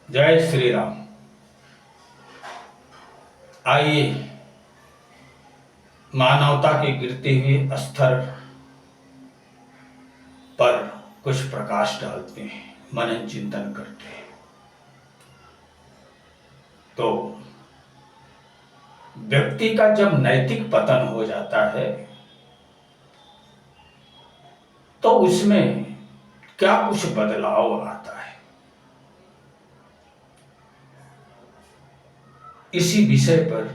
जय श्री राम। आइए मानवता के गिरते हुए स्तर पर कुछ प्रकाश डालते हैं, मनन चिंतन करते हैं। तो व्यक्ति का जब नैतिक पतन हो जाता है तो उसमें क्या कुछ बदलाव आता है, इसी विषय पर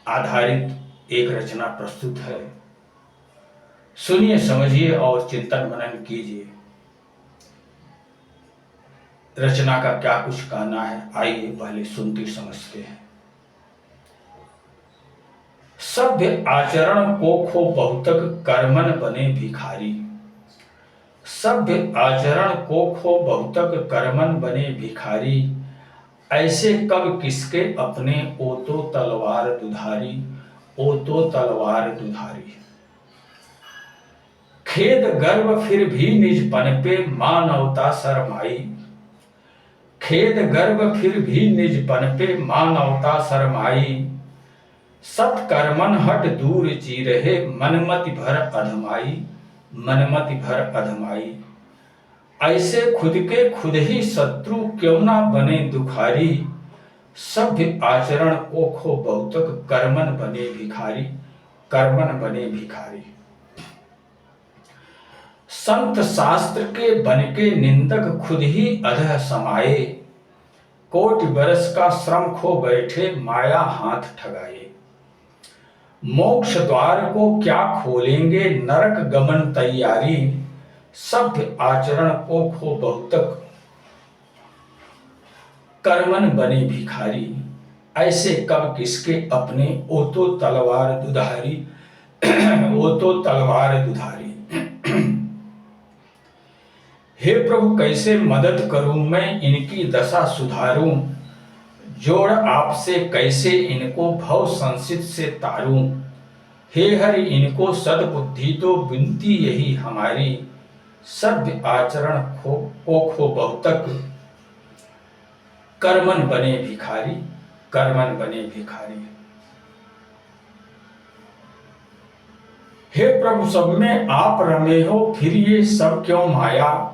आधारित एक रचना प्रस्तुत है। सुनिए, समझिए और चिंतन मनन कीजिए। रचना का क्या कुछ कहना है, आइए पहले सुनते समझते हैं। सभ्य आचरण को खो बहुतक कर्मन बने भिखारी। सभ्य आचरण को खो बहुतक कर्मन बने भिखारी। ऐसे कब किसके अपने ओ तो तलवार दुधारी, ओ तो तलवार दुधारी। खेद गर्व फिर भी निज पन पे मानवता शरमाई। खेद गर्व फिर भी निज पन पे मानवता शरमाई। सत्कर्मन हट दूर ची रहे मनमति भर अधमाई, मनमति भर अधमाई। ऐसे खुद के खुद ही शत्रु क्यों ना बने दुखारी। सभ्य आचरण को खो बहुतक कर्मन बने भिखारी, कर्मन बने भिखारी। संत शास्त्र के बन के निंदक खुद ही अधः समाये। कोटि बरस का श्रम खो बैठे माया हाथ ठगाए। मोक्ष द्वार को क्या खोलेंगे नरक गमन तैयारी। सभ्य आचरण को खो बहुतक कर्मन बने भिखारी। ऐसे कब किसके अपने ओ तो तलवार दुधारी, ओ तो तलवार दुधारी। हे प्रभु, कैसे मदद करूं मैं इनकी दशा सुधारूं। जोड़ आपसे कैसे इनको भव संसित से तारूं। हे हरि, इनको सद्बुद्धि तो विनती यही हमारी। सभ्य आचरण को खो बहुतक कर्मन बने भिखारी, कर्मन बने भिखारी। हे प्रभु, सब में आप रमे हो फिर ये सब क्यों माया।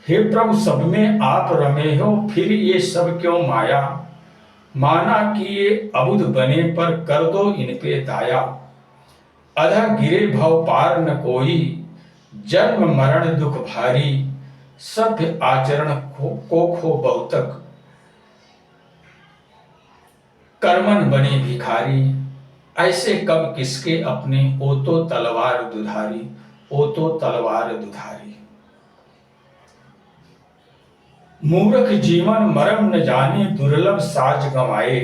हे प्रभु, सब में आप रमे हो फिर ये सब क्यों माया। माना कि ये अबुध बने पर कर दो इन पे दाया। अधा गिरे भव पार न कोई जन्म मरण दुख भारी। सभ्य आचरण को खो बहुतक कर्मन बने भिखारी। ऐसे कब किसके अपने ओ तो तलवार दुधारी, ओ तो तलवार दुधारी। मूर्ख जीवन मरम न जाने दुर्लभ साज गंवाए।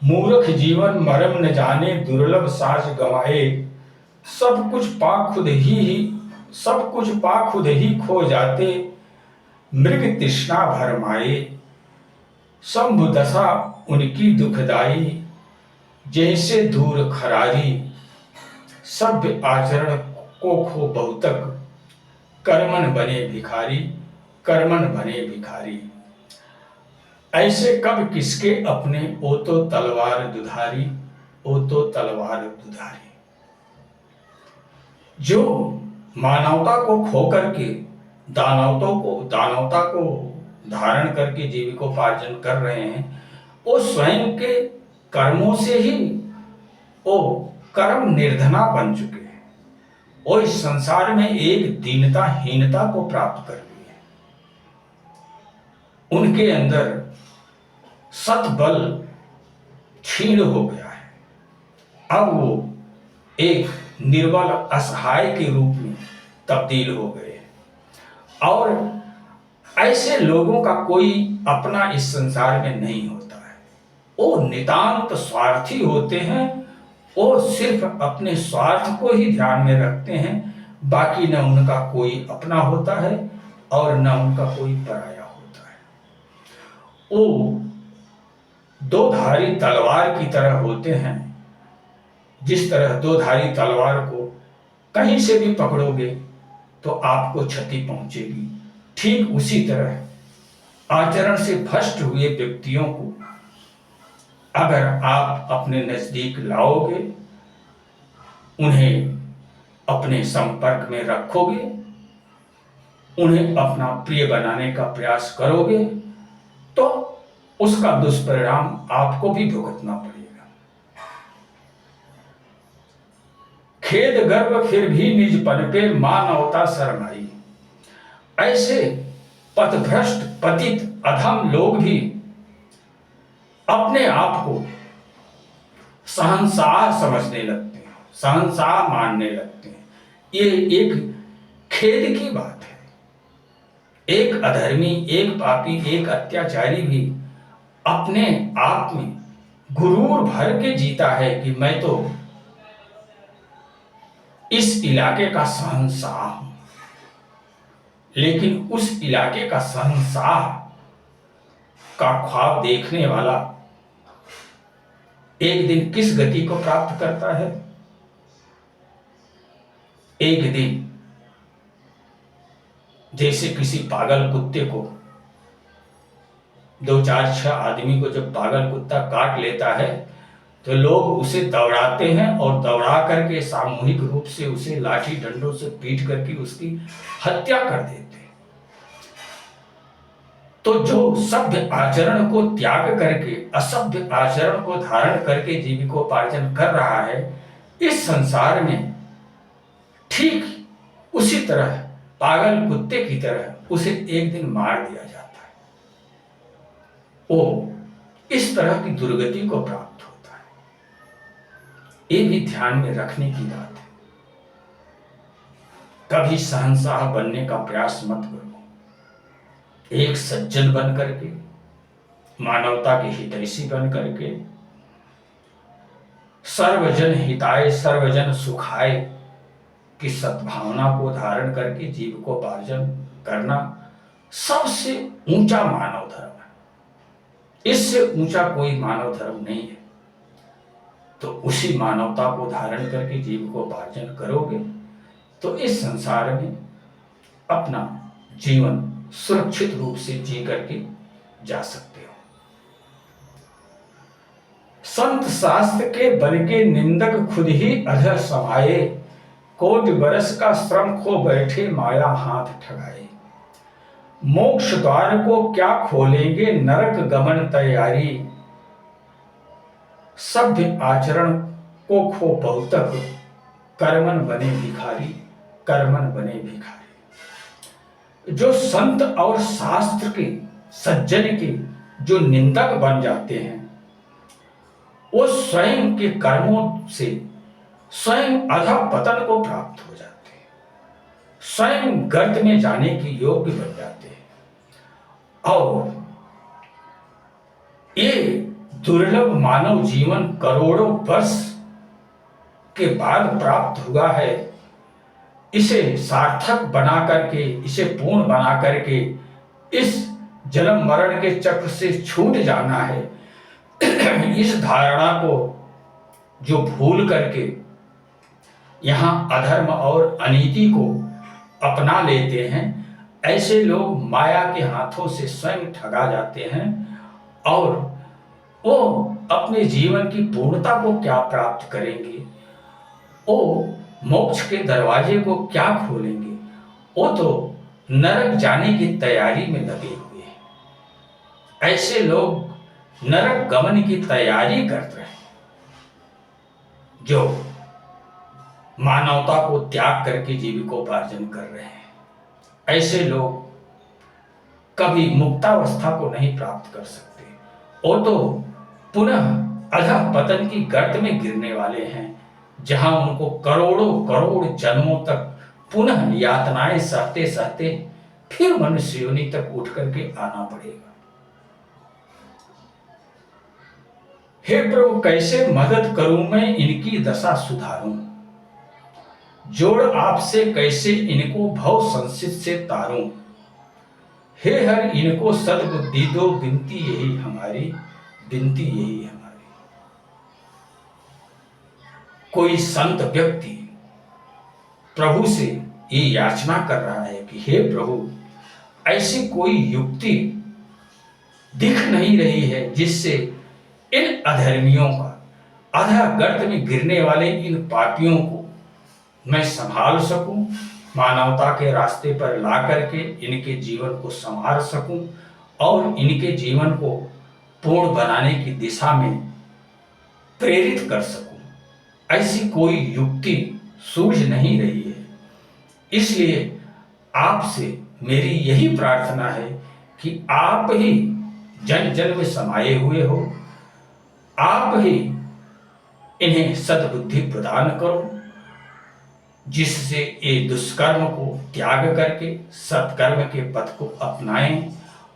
मूर्ख जीवन मरम न जाने दुर्लभ साज गंवाए। सब कुछ पा खुद ही खो जाते मृग तृष्णा भरमाए। शंभु दशा उनकी दुखदाई जैसे दूर खरारी। सभ्य आचरण को खो बहुतक कर्मन बने भिखारी, कर्मन बने भिखारी। ऐसे कब किसके अपने ओ तो तलवार दुधारी, ओ तो तलवार दुधारी। जो मानवता को खो करके दानवता को धारण करके जीविकोपार्जन कर रहे हैं, वो स्वयं के कर्मों से ही वो कर्म निर्धना बन चुके हैं। और इस संसार में एक दीनता को प्राप्त कर ली है। उनके अंदर सतबल क्षीण हो गया है। अब वो एक निर्बल असहाय के रूप में तब्दील हो गए। और ऐसे लोगों का कोई अपना इस संसार में नहीं होता है। वो नितांत स्वार्थी होते हैं। वो सिर्फ अपने स्वार्थ को ही ध्यान में रखते हैं। बाकी न उनका कोई अपना होता है और न उनका कोई पराया होता है। वो दो धारी तलवार की तरह होते हैं। जिस तरह दो धारी तलवार को कहीं से भी पकड़ोगे तो आपको क्षति पहुंचेगी, ठीक उसी तरह आचरण से भ्रष्ट हुए व्यक्तियों को अगर आप अपने नजदीक लाओगे, उन्हें अपने संपर्क में रखोगे, उन्हें अपना प्रिय बनाने का प्रयास करोगे, तो उसका दुष्परिणाम आपको भी भुगतना पड़ेगा। खेद गर्व फिर भी निज पन पे मानवता शरणाई। ऐसे पथभ्रष्ट पतित अधम लोग भी अपने आप को शहंशाह समझने लगते हैं, शहंशाह मानने लगते हैं। ये एक खेद की बात है। एक अधर्मी, एक पापी, एक अत्याचारी भी अपने आप में गुरूर भर के जीता है कि मैं तो इस इलाके का शहंशाह हूं। लेकिन उस इलाके का शहंशाह का ख्वाब देखने वाला एक दिन किस गति को प्राप्त करता है? एक दिन जैसे किसी पागल कुत्ते को, 2-4-6 आदमी को जब पागल कुत्ता काट लेता है तो लोग उसे दौड़ाते हैं और दौड़ा करके सामूहिक रूप से उसे लाठी डंडों से पीट करके उसकी हत्या कर देते हैं। तो जो सभ्य आचरण को त्याग करके असभ्य आचरण को धारण करके जीविकोपार्जन कर रहा है, इस संसार में ठीक उसी तरह पागल कुत्ते की तरह उसे एक दिन मार दिया जाता है। वो इस तरह की दुर्गति को प्राप्त होता है। ये भी ध्यान में रखने की बात है। कभी शहंशाह बनने का प्रयास मत करो। एक सज्जन बन करके, मानवता के हितैषी बन करके, सर्वजन हिताय सर्वजन सुखाय की सद्भावना को धारण करके जीविकोपार्जन करना सबसे ऊंचा मानव धर्म है। इससे ऊंचा कोई मानव धर्म नहीं है। तो उसी मानवता को धारण करके जीविकोपार्जन करोगे तो इस संसार में अपना जीवन सुरक्षित रूप से जी करके जा सकते हो। संत शास्त्र के बल के निंदक खुद ही अधर समाये, कोटि बरस का श्रम खो बैठे माया हाथ ठगाए। मोक्ष द्वार को क्या खोलेंगे नरक गमन तैयारी, सभ्य आचरण को खो बहुतक, कर्मन बने भिखारी, कर्मन बने भिखारी। जो संत और शास्त्र के सज्जन के जो निंदक बन जाते हैं, वो स्वयं के कर्मों से स्वयं अधःपतन को प्राप्त हो जाते हैं, स्वयं गर्त में जाने के योग्य बन जाते हैं। और ये दुर्लभ मानव जीवन करोड़ों वर्ष के बाद प्राप्त हुआ है। इसे सार्थक बना करके, इसे पूर्ण बना करके इस जन्म मरण के चक्र से छूट जाना है। इस धारणा को जो भूल करके यहां अधर्म और अनीति को अपना लेते हैं, ऐसे लोग माया के हाथों से स्वयं ठगा जाते हैं और वो अपने जीवन की पूर्णता को क्या प्राप्त करेंगे, वो मोक्ष के दरवाजे को क्या खोलेंगे, वो तो नरक जाने की तैयारी में लगे हुए हैं। ऐसे लोग नरक गमन की तैयारी कर रहे हैं। जो मानवता को त्याग करके जीविकोपार्जन कर रहे हैं, ऐसे लोग कभी मुक्तावस्था को नहीं प्राप्त कर सकते। वो तो पुनः अधः पतन की गर्त में गिरने वाले हैं, जहां उनको करोड़ों करोड़ जन्मों तक पुनः यातनाएं सहते सहते फिर मनुष्य योनि तक उठ करके आना पड़ेगा। हे प्रभु, कैसे मदद करूं मैं इनकी दशा सुधारूं, जोड़ आपसे कैसे इनको भव संसित से तारूं। हे हर, इनको सद्बुद्धि दो, विनती यही हमारी, विनती यही हमारी। कोई संत व्यक्ति प्रभु से ये याचना कर रहा है कि हे प्रभु, ऐसी कोई युक्ति दिख नहीं रही है, जिससे इन अधर्मियों का, अधः गर्त में गिरने वाले इन पापियों को मैं संभाल सकूं, मानवता के रास्ते पर ला करके इनके जीवन को संवार सकूं और इनके जीवन को पूर्ण बनाने की दिशा में प्रेरित कर सकूं। ऐसी कोई युक्ति सूझ नहीं रही है। इसलिए आपसे मेरी यही प्रार्थना है कि आप ही जन जन में समाये हुए हो, आप ही इन्हें सद्बुद्धि प्रदान करो, जिससे ये दुष्कर्म को त्याग करके सत्कर्म के पथ को अपनाएं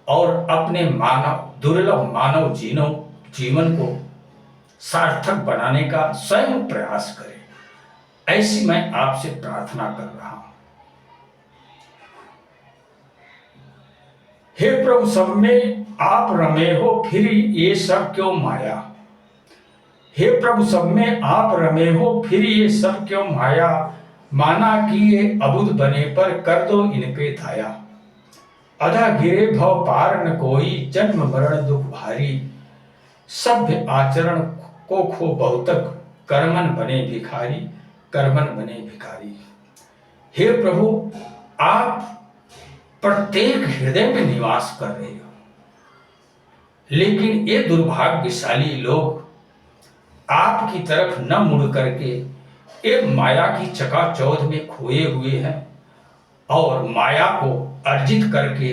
और अपने दुर्लभ मानव जीवन को सार्थक बनाने का स्वयं प्रयास करें। ऐसी मैं आपसे प्रार्थना कर रहा हूं। हे प्रभु, सब में आप रमे हो, फिर ये सब क्यों माया। हे प्रभु, सब में आप रमे हो, फिर ये सब क्यों माया। माना कि ये अबुध बने पर कर दो इन पे दया। अधा गिरे भव पार न कोई, जन्म मरण दुख भारी। सभ्य आचरण को खो बहुतक, कर्मन बने भिखारी, कर्मन बने भिखारी। हे प्रभु, आप प्रत्येक हृदय में निवास कर रहे हो, लेकिन ये दुर्भाग्यशाली लोग आपकी तरफ न मुड़ करके एक माया की चकाचौंध में खोए हुए हैं और माया को अर्जित करके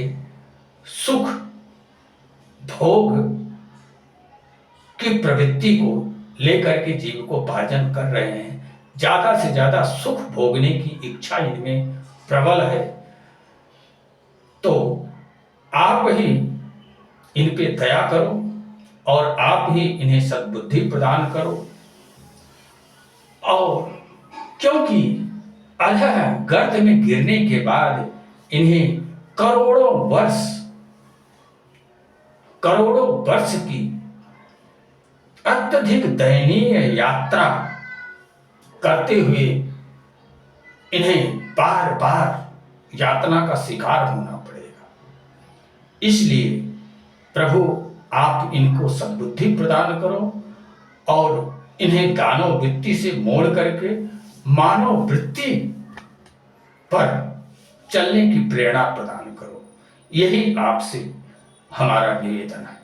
सुख भोग की प्रवृत्ति को लेकर के जीविकोपार्जन कर रहे हैं। ज्यादा से ज्यादा सुख भोगने की इच्छा इनमें प्रबल है। तो आप ही इन पे दया करो और आप ही इन्हें सद्बुद्धि प्रदान करो। और क्योंकि अधः गर्त में गिरने के बाद इन्हें करोड़ों वर्ष की अत्यधिक दयनीय यात्रा करते हुए इन्हें बार बार यातना का शिकार होना पड़ेगा। इसलिए प्रभु, आप इनको सद्बुद्धि प्रदान करो और इन्हें दानव वृत्ति से मोड़ करके मानव वृत्ति पर चलने की प्रेरणा प्रदान करो। यही आपसे हमारा निवेदन है।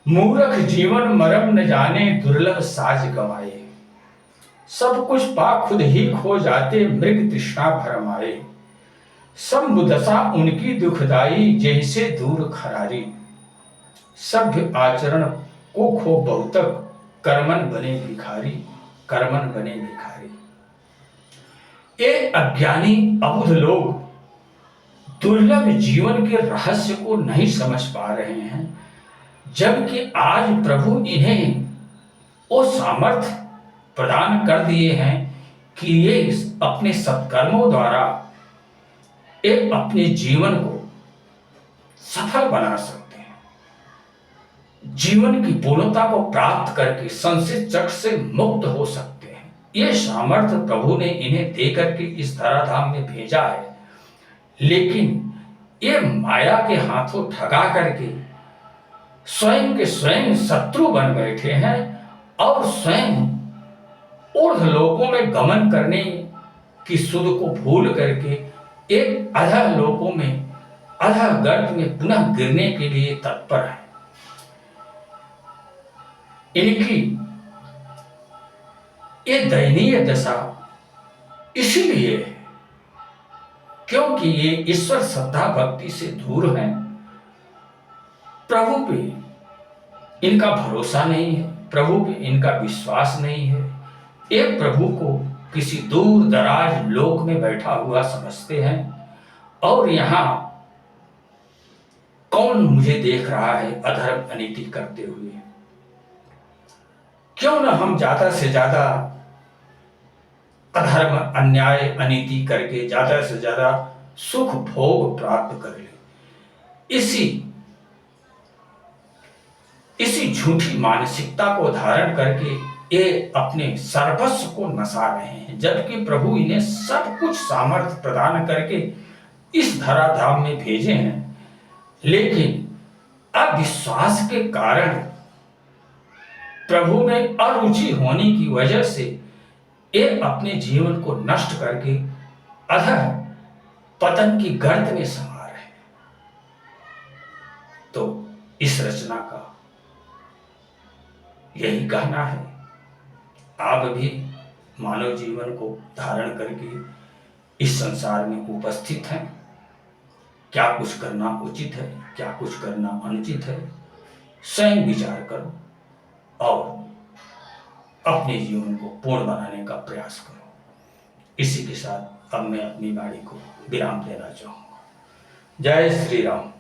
मूर्ख जीवन मरम न जाने, दुर्लभ साज गवाए। सब कुछ पा खुद ही खो जाते, मृग तृष्णा भरमाए। दशा उनकी दुखदाई, जैसे दूर खरारी। सभ्य आचरण को खो बहुतक, कर्मन बने भिखारी, कर्मन बने भिखारी। ये अज्ञानी अबुध लोग दुर्लभ जीवन के रहस्य को नहीं समझ पा रहे हैं, जबकि आज प्रभु इन्हें वो सामर्थ्य प्रदान कर दिए हैं कि ये अपने सत्कर्मों द्वारा एक अपने जीवन को सफल बना सकते हैं, जीवन की पूर्णता को प्राप्त करके संसित चक्र से मुक्त हो सकते हैं। ये सामर्थ्य प्रभु ने इन्हें देकर के इस धराधाम में भेजा है, लेकिन ये माया के हाथों ठगा करके स्वयं के स्वयं शत्रु बन बैठे हैं और स्वयं ऊर्ध्व लोकों में गमन करने की सुध को भूल करके एक अधः लोकों में, अधः गर्त में पुनः गिरने के लिए तत्पर है। इनकी ये दयनीय दशा इसलिए क्योंकि ये ईश्वर श्रद्धा भक्ति से दूर हैं, प्रभु पे इनका भरोसा नहीं है, प्रभु पे इनका विश्वास नहीं है। एक प्रभु को किसी दूर दराज लोक में बैठा हुआ समझते हैं और यहाँ कौन मुझे देख रहा है अधर्म अनीति करते हुए। क्यों न हम ज्यादा से ज्यादा अधर्म अन्याय अनीति करके ज्यादा से ज्यादा सुख भोग प्राप्त कर ले। इसी झूठी मानसिकता को धारण करके ये अपने सर्वस्व को नसा रहे हैं, जबकि प्रभु इन्हें सब कुछ सामर्थ्य प्रदान करके इस धराधाम में भेजे हैं लेकिन अविश्वास के कारण, प्रभु में अरुचि होने की वजह से ये अपने जीवन को नष्ट करके अधः पतन की गर्त में समा रहे। तो इस रचना का यही कहना है, आप भी मानव जीवन को धारण करके इस संसार में उपस्थित हैं। क्या कुछ करना उचित है, क्या कुछ करना अनुचित है, स्वयं विचार करो और अपने जीवन को पूर्ण बनाने का प्रयास करो। इसी के साथ अब मैं अपनी वाणी को विराम देना चाहूँगा। जय श्री राम।